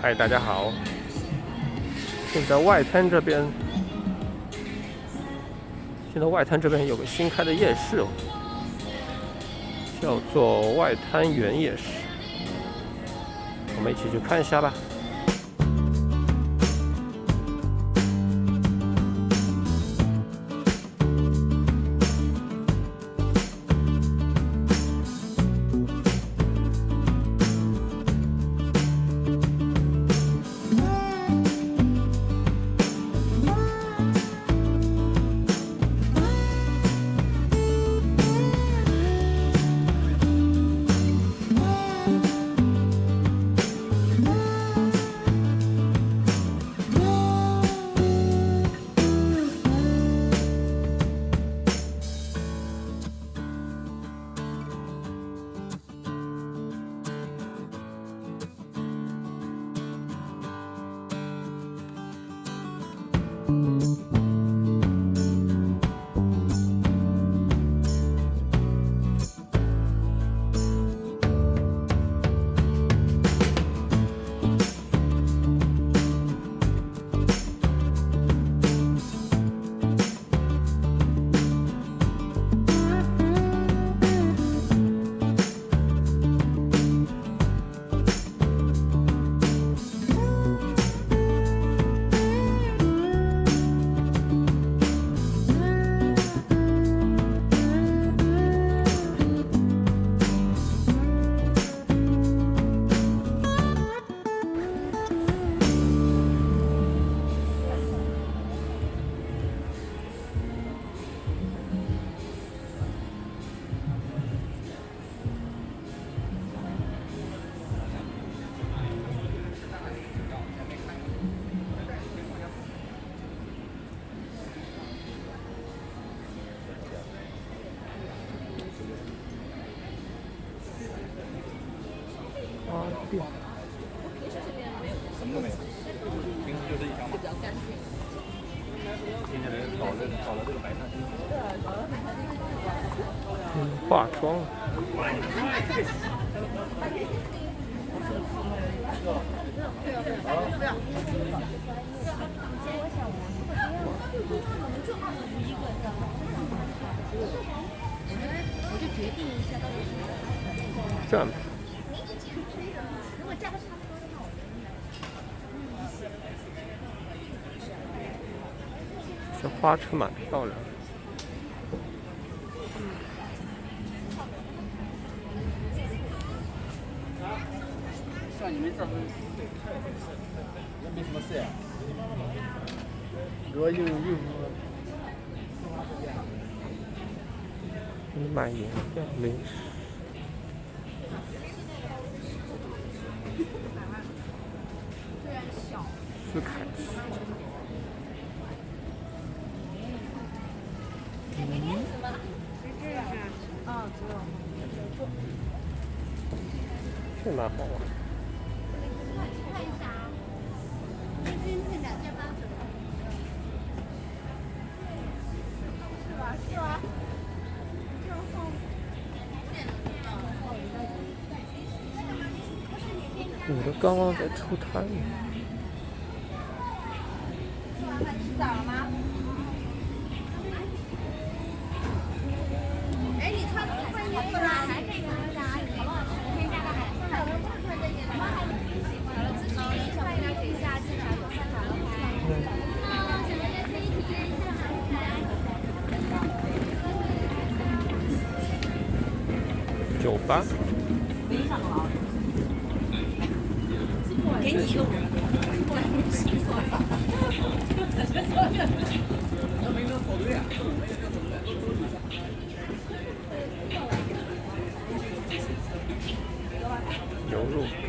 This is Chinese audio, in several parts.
嗨，大家好！现在外滩这边有个新开的夜市哦，叫做外滩源夜市，我们一起去看一下吧。店什么都没有，平时就是一箱嘛。比较干净。今天搞了这个摆摊。化妆。我就决定一下到底是这样吧。如果价格差不多的话，这花车蛮漂亮的。像你们这儿没什么事呀？主要又买颜料零食。斯凯奇。这蛮好玩。看一下啊，今天2件8折，是吧？我的刚刚在出摊。洗澡了吗？哎，你穿的穿衣服了，还可以看一下阿姨，好不好？添加个海上海文不穿这件的吗？好了，咨询一下，了解一下，至少有3条的牌。什么也可以体验一下海滩。98。给你一个牛肉干。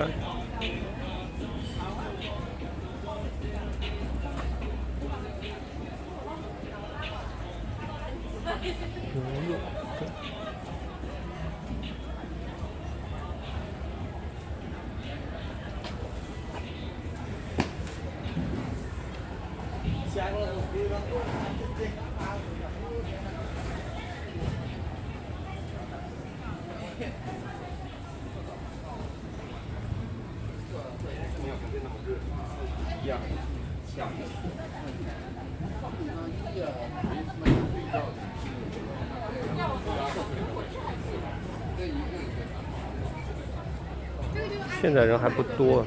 牛肉干。现在人还不多。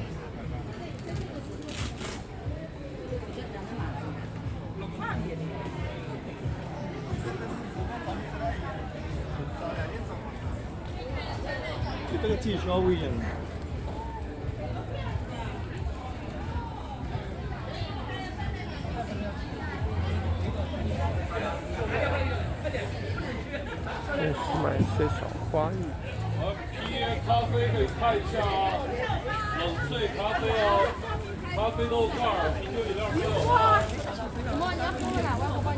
就这个介绍位置。这是买一些小花艺。咖啡可以看一下啊，冷萃咖啡哦，咖啡豆盖儿、啤酒饮料没有啊？什么？你要喝哪？我要帮你。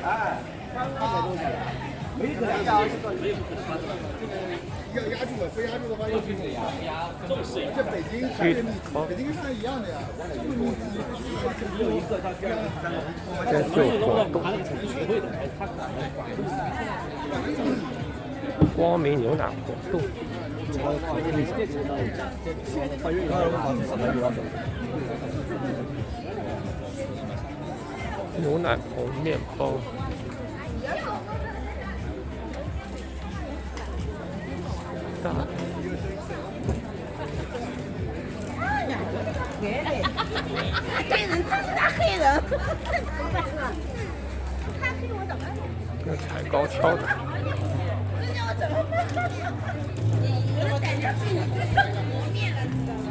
哎，没可能压这个，要压住了，不压住的话又是这北京北京上一样的呀。这是有活动。光明牛奶活动。牛奶棚面包。大。黑人，他是那黑人。这踩高跷的。我感觉是你这磨面了，知道吗？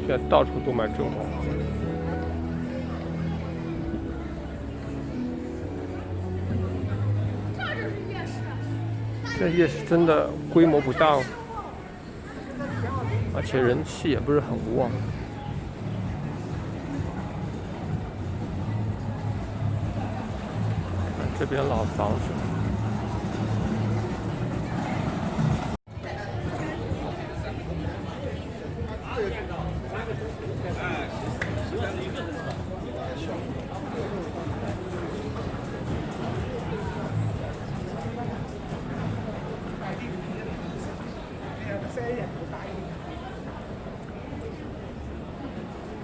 现在到处都卖这种。这夜市真的规模不大，而且人气也不是很旺。这边老房子。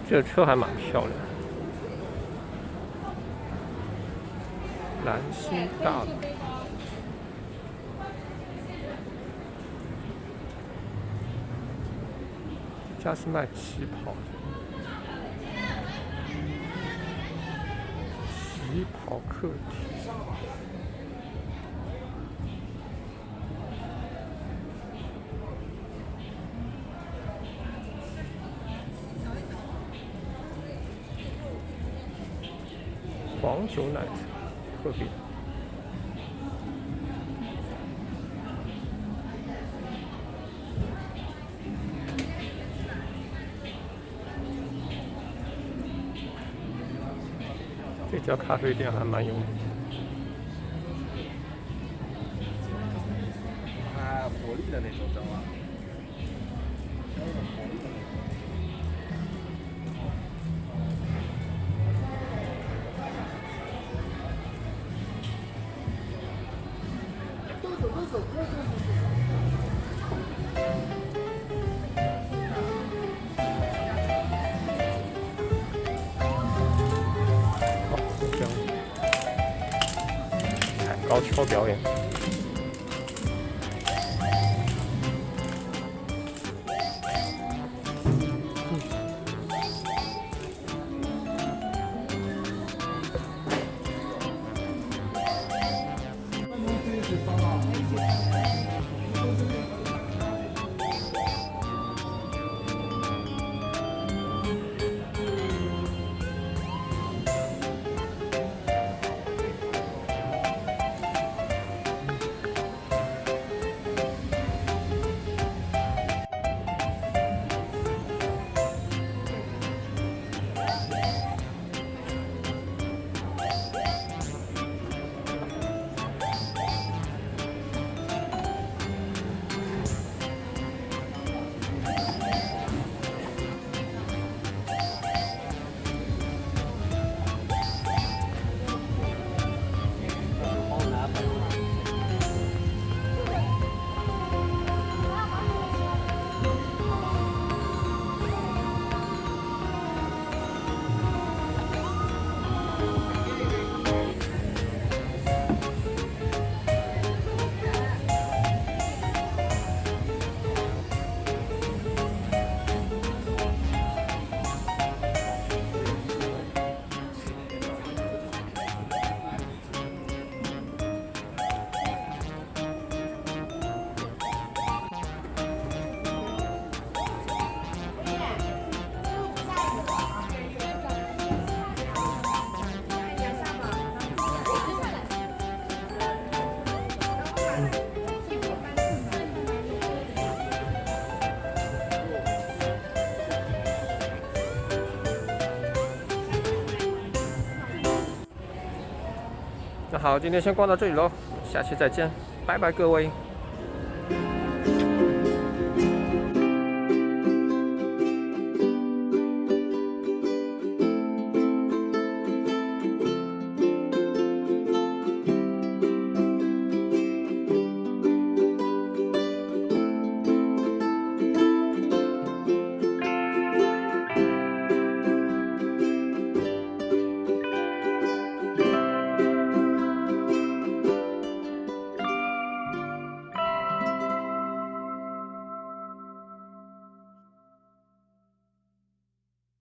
这车还蛮漂亮，蓝星大楼。这家是卖旗袍的，旗袍课题。黄酒奶茶，特别。这家咖啡店还蛮有名的。它活力的那种，知道吗？高跷表演。那好，今天先逛到这里喽，下期再见，拜拜各位。